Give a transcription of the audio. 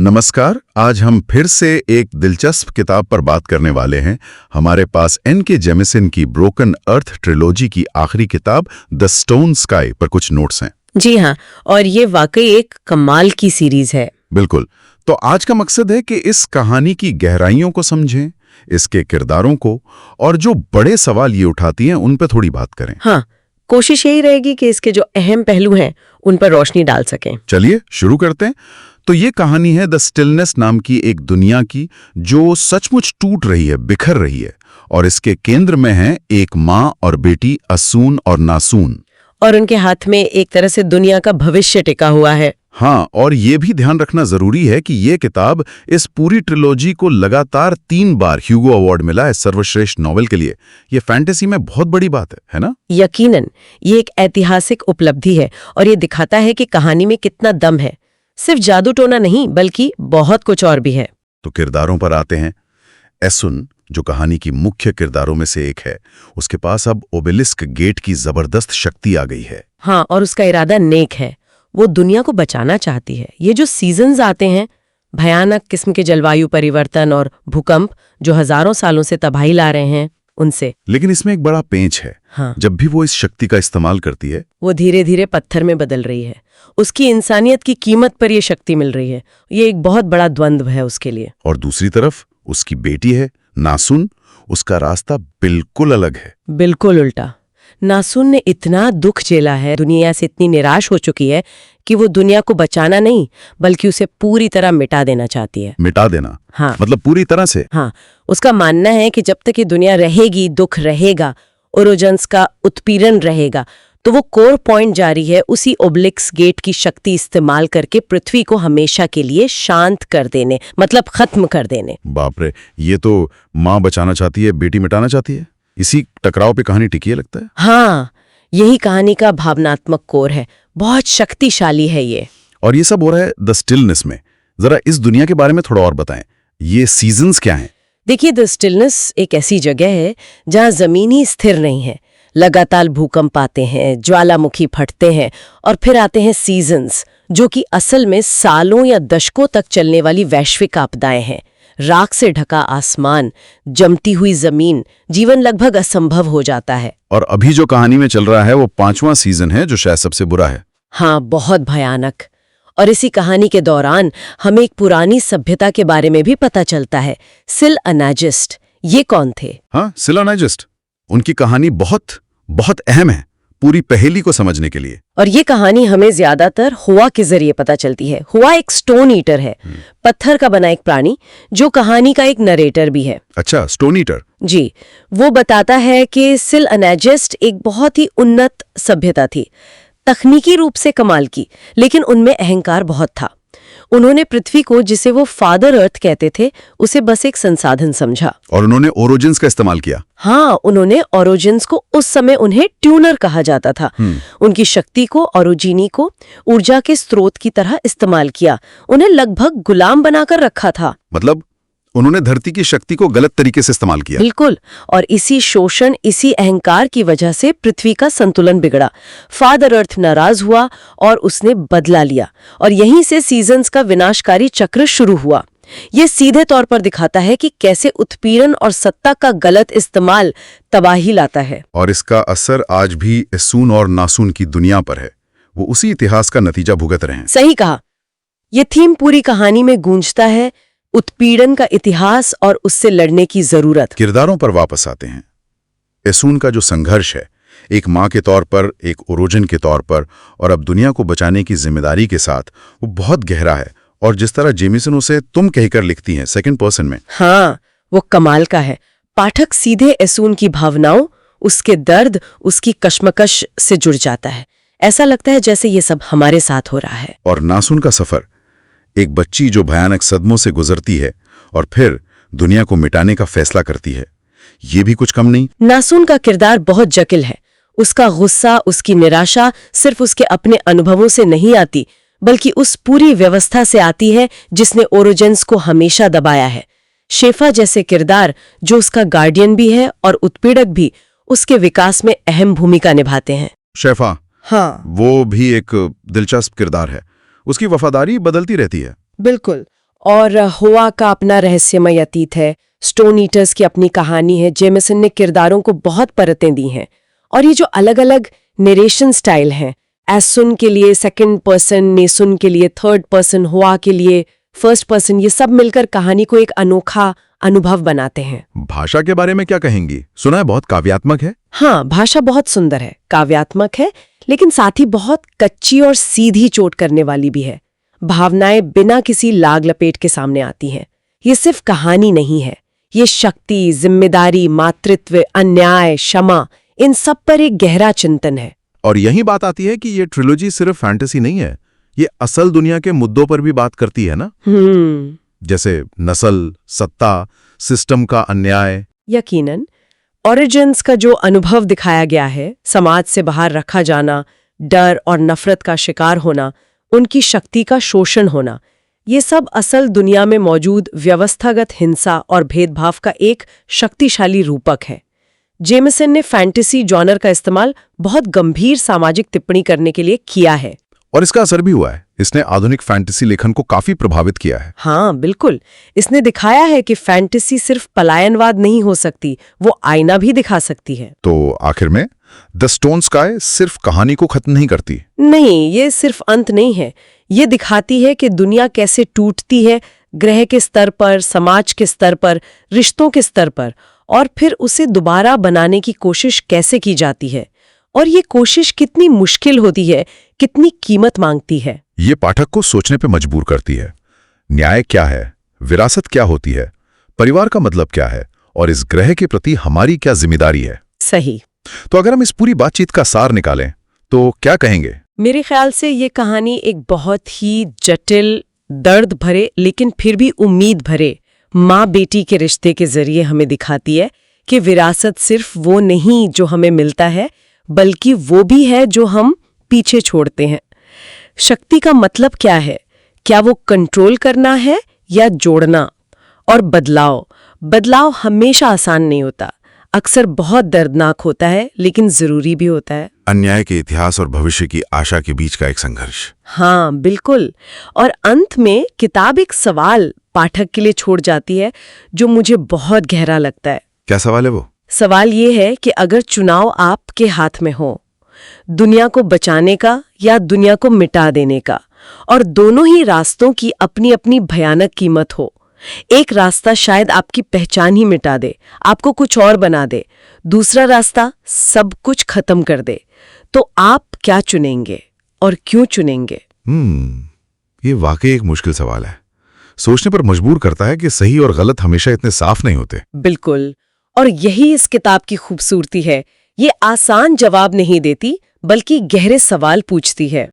नमस्कार। आज हम फिर से एक दिलचस्प किताब पर बात करने वाले हैं। हमारे पास N.K. जेमिसन की ब्रोकन अर्थ ट्रिलॉजी की आखिरी किताब द स्टोन स्काई पर कुछ नोट्स हैं। जी हाँ, और ये वाकई एक कमाल की सीरीज है। बिल्कुल। तो आज का मकसद है कि इस कहानी की गहराइयों को समझें, इसके किरदारों को, और जो बड़े सवाल ये उठाती हैं उन पर थोड़ी बात करें। हाँ, कोशिश यही रहेगी कि इसके जो अहम पहलू हैं उन पर रोशनी डाल सकें। चलिए शुरू करते हैं। तो ये कहानी है द स्टिलनेस नाम की एक दुनिया की जो सचमुच टूट रही है, बिखर रही है, और इसके केंद्र में है एक माँ और बेटी असून और नासून। और उनके हाथ में एक तरह से दुनिया का भविष्य टिका हुआ है। हाँ, और ये भी ध्यान रखना जरूरी है कि ये किताब इस पूरी ट्रिलॉजी को लगातार 3 बार ह्यूगो अवार्ड मिला है सर्वश्रेष्ठ नॉवेल के लिए। ये फैंटेसी में बहुत बड़ी बात है ना? यकीनन ये एक ऐतिहासिक उपलब्धि है और ये दिखाता है कि कहानी में कितना दम है। सिर्फ जादू टोना नहीं, बल्कि बहुत कुछ और भी है। तो किरदारों पर आते हैं। एसुन, जो कहानी की मुख्य किरदारों में से एक है, उसके पास अब ओबेलिस्क गेट की जबरदस्त शक्ति आ गई है। हाँ, और उसका इरादा नेक है। वो दुनिया को बचाना चाहती है। ये जो सीजन्स आते हैं, भयानक किस्म के जलवायु परिवर्तन और भूकंप जो हजारों सालों से तबाही ला रहे हैं, उनसे। लेकिन इसमें एक बड़ा पेंच है। हाँ, जब भी वो इस शक्ति का इस्तेमाल करती है, वो धीरे धीरे पत्थर में बदल रही है। उसकी इंसानियत की कीमत पर ये शक्ति मिल रही है। ये एक बहुत बड़ा द्वंद्व है उसके लिए। और दूसरी तरफ उसकी बेटी है नासुन। उसका रास्ता बिल्कुल अलग है। बिल्कुल उल्टा। नासून ने इतना दुख झेला है, दुनिया से इतनी निराश हो चुकी है कि वो दुनिया को बचाना नहीं, बल्कि उसे पूरी तरह मिटा देना चाहती है। मिटा देना? हाँ, मतलब पूरी तरह से? हाँ, उसका मानना है कि जब तक ये दुनिया रहेगी, दुख रहेगा, ओरोजन्स का उत्पीड़न रहेगा, तो वो कोर पॉइंट जारी है उसी ओब्लिक्स गेट की शक्ति इस्तेमाल करके पृथ्वी को हमेशा के लिए शांत कर देने, मतलब खत्म कर देने। बाप रे, ये तो माँ बचाना चाहती है, बेटी मिटाना चाहती है। इसी टकराव पे कहानी टिकी है लगता है। हाँ, यही कहानी का भावनात्मक कोर है। बहुत शक्तिशाली है ये। और ये सब हो रहा है द स्टिलनेस में। जरा इस दुनिया के बारे में थोड़ा और बताएं। ये सीजन्स क्या हैं? देखिए, द स्टिलनेस एक ऐसी जगह है जहाँ जमीन ही स्थिर नहीं है। लगातार भूकंप आते हैं, ज्वालामुखी फटते हैं, और फिर आते हैं सीजन्स, जो कि असल में सालों या दशकों तक चलने वाली वैश्विक आपदाएं हैं। राख से ढका आसमान, जमती हुई जमीन, जीवन लगभग असंभव हो जाता है। और अभी जो कहानी में चल रहा है वो 5वां सीजन है, जो शायद सबसे बुरा है। हाँ, बहुत भयानक। और इसी कहानी के दौरान हमें एक पुरानी सभ्यता के बारे में भी पता चलता है। सिल-अनाजिस्ट, ये कौन थे? हाँ, सिल-अनाजिस्ट। उनकी कहानी बहुत बहुत अहम है पूरी पहेली को समझने के लिए। और ये कहानी हमें ज्यादातर हुआ के जरिए पता चलती है। हुआ एक स्टोन ईटर है, पत्थर का बना एक प्राणी, जो कहानी का एक नरेटर भी है। अच्छा, स्टोन ईटर। जी, वो बताता है कि सिल-अनाजिस्ट एक बहुत ही उन्नत सभ्यता थी, तकनीकी रूप से कमाल की, लेकिन उनमें अहंकार बहुत था। उन्होंने पृथ्वी को, जिसे वो फादर अर्थ कहते थे, उसे बस एक संसाधन समझा। और उन्होंने ओरोजिन्स का इस्तेमाल किया। हाँ, उन्होंने ओरोजिन्स को, उस समय उन्हें ट्यूनर कहा जाता था, उनकी शक्ति को, ओरोजिनी को ऊर्जा के स्रोत की तरह इस्तेमाल किया। उन्हें लगभग गुलाम बनाकर रखा था। मतलब उन्होंने धरती की शक्ति को गलत तरीके से इस्तेमाल किया। बिल्कुल। और इसी शोषण, इसी अहंकार की वजह से पृथ्वी का संतुलन बिगड़ा। फादर अर्थ नाराज हुआ और उसने बदला लिया, और यहीं से सीजन्स का विनाशकारी चक्र शुरू हुआ। ये सीधे तौर पर दिखाता है कि कैसे उत्पीड़न और सत्ता का गलत इस्तेमाल तबाही लाता है। और इसका असर आज भी एसून और नासून की दुनिया पर है। वो उसी इतिहास का नतीजा भुगत रहे हैं। सही कहा। ये थीम पूरी कहानी में गूंजता है, उत्पीड़न का इतिहास और उससे लड़ने की जरूरत। किरदारों पर वापस आते हैं। एसून का जो संघर्ष है, एक माँ के तौर पर, एक ओरोजन के तौर पर, और अब दुनिया को बचाने की जिम्मेदारी के साथ, वो बहुत गहरा है। और जिस तरह जेमिसन उसे तुम कहकर लिखती हैं, सेकंड पर्सन में, हाँ, वो कमाल का है। पाठक सीधे एसून की भावनाओं, उसके दर्द, उसकी कश्मकश से जुड़ जाता है। ऐसा लगता है जैसे ये सब हमारे साथ हो रहा है। और नासून का सफर, एक बच्ची जो भयानक सदमों से गुजरती है और फिर दुनिया को मिटाने का फैसला करती है, ये भी कुछ कम नहीं। नासून का किरदार बहुत जटिल है। उसका गुस्सा, उसकी निराशा सिर्फ उसके अपने अनुभवों से नहीं आती, बल्कि उस पूरी व्यवस्था से आती है जिसने ओरोजेंस को हमेशा दबाया है। शेफा जैसे किरदार, जो उसका गार्डियन भी है और उत्पीड़क भी, उसके विकास में अहम भूमिका निभाते हैं। शेफा, हाँ, वो भी एक दिलचस्प किरदार है। उसकी वफादारी बदलती रहती है। बिल्कुल। और हुआ का अपना रहस्यमय अतीत है, स्टोन ईटर्स की अपनी कहानी है। जेमिसन ने किरदारों को बहुत परतें दी हैं। और ये जो अलग अलग नरेशन स्टाइल हैं, एसुन के लिए सेकंड पर्सन, नेसुन के लिए थर्ड पर्सन, हुआ के लिए फर्स्ट पर्सन, ये सब मिलकर कहानी को एक अनोखा अनुभव बनाते हैं। भाषा के बारे में क्या कहेंगी? सुना है बहुत काव्यात्मक है। हाँ, भाषा बहुत सुंदर है, काव्यात्मक है, लेकिन साथ ही बहुत कच्ची और सीधी चोट करने वाली भी है। भावनाएं बिना किसी लाग लपेट के सामने आती हैं। ये सिर्फ कहानी नहीं है, ये शक्ति, जिम्मेदारी, मातृत्व, अन्याय, क्षमा, इन सब पर एक गहरा चिंतन है। और यही बात आती है कि ये ट्रिलोजी सिर्फ फैंटेसी नहीं है, ये असल दुनिया के मुद्दों पर भी बात करती है ना। जैसे नस्ल, सत्ता, सिस्टम का अन्याय। यकीनन ओरिजिन्स का जो अनुभव दिखाया गया है, समाज से बाहर रखा जाना, डर और नफरत का शिकार होना, उनकी शक्ति का शोषण होना, ये सब असल दुनिया में मौजूद व्यवस्थागत हिंसा और भेदभाव का एक शक्तिशाली रूपक है। जेमिसन ने फैंटेसी जॉनर का इस्तेमाल बहुत गंभीर सामाजिक टिप्पणी करने के लिए किया है। और इसका असर भी हुआ है। इसने आधुनिक फैंटेसी लेखन को काफी प्रभावित किया है। हाँ, बिल्कुल। इसने दिखाया है कि फैंटेसी सिर्फ पलायनवाद नहीं हो सकती, वो आईना भी दिखा सकती है। तो आखिर में द स्टोन स्काई सिर्फ कहानी को खत्म नहीं करती। नहीं, ये सिर्फ अंत नहीं है। ये दिखाती है कि दुनिया कैसे टूटती है, ग्रह के स्तर पर, समाज के स्तर पर, रिश्तों के स्तर पर, और फिर उसे दोबारा बनाने की कोशिश कैसे की जाती है। और ये कोशिश कितनी मुश्किल होती है, कितनी कीमत मांगती है। ये पाठक को सोचने पे मजबूर करती है। न्याय क्या है, विरासत क्या होती है, परिवार का मतलब क्या है, और इस ग्रह के प्रति हमारी क्या जिम्मेदारी है। सही। तो अगर हम इस पूरी बातचीत का सार निकालें तो क्या कहेंगे? मेरे ख्याल से ये कहानी एक बहुत ही जटिल, दर्द भरे, लेकिन फिर भी उम्मीद भरे माँ बेटी के रिश्ते के जरिए हमें दिखाती है कि विरासत सिर्फ वो नहीं जो हमें मिलता है, बल्कि वो भी है जो हम पीछे छोड़ते हैं। शक्ति का मतलब क्या है? क्या वो कंट्रोल करना है या जोड़ना? और बदलाव हमेशा आसान नहीं होता, अक्सर बहुत दर्दनाक होता है, लेकिन जरूरी भी होता है। अन्याय के इतिहास और भविष्य की आशा के बीच का एक संघर्ष। हाँ, बिल्कुल। और अंत में किताब एक सवाल पाठक के लिए छोड़ जाती है जो मुझे बहुत गहरा लगता है। क्या सवाल है वो? सवाल ये है कि अगर चुनाव आपके हाथ में हो, दुनिया को बचाने का या दुनिया को मिटा देने का, और दोनों ही रास्तों की अपनी अपनी भयानक कीमत हो, एक रास्ता शायद आपकी पहचान ही मिटा दे, आपको कुछ और बना दे, दूसरा रास्ता सब कुछ खत्म कर दे, तो आप क्या चुनेंगे और क्यों चुनेंगे? ये वाकई एक मुश्किल सवाल है। सोचने पर मजबूर करता है कि सही और गलत हमेशा इतने साफ नहीं होते। बिल्कुल। और यही इस किताब की खूबसूरती है। ये आसान जवाब नहीं देती, बल्कि गहरे सवाल पूछती है।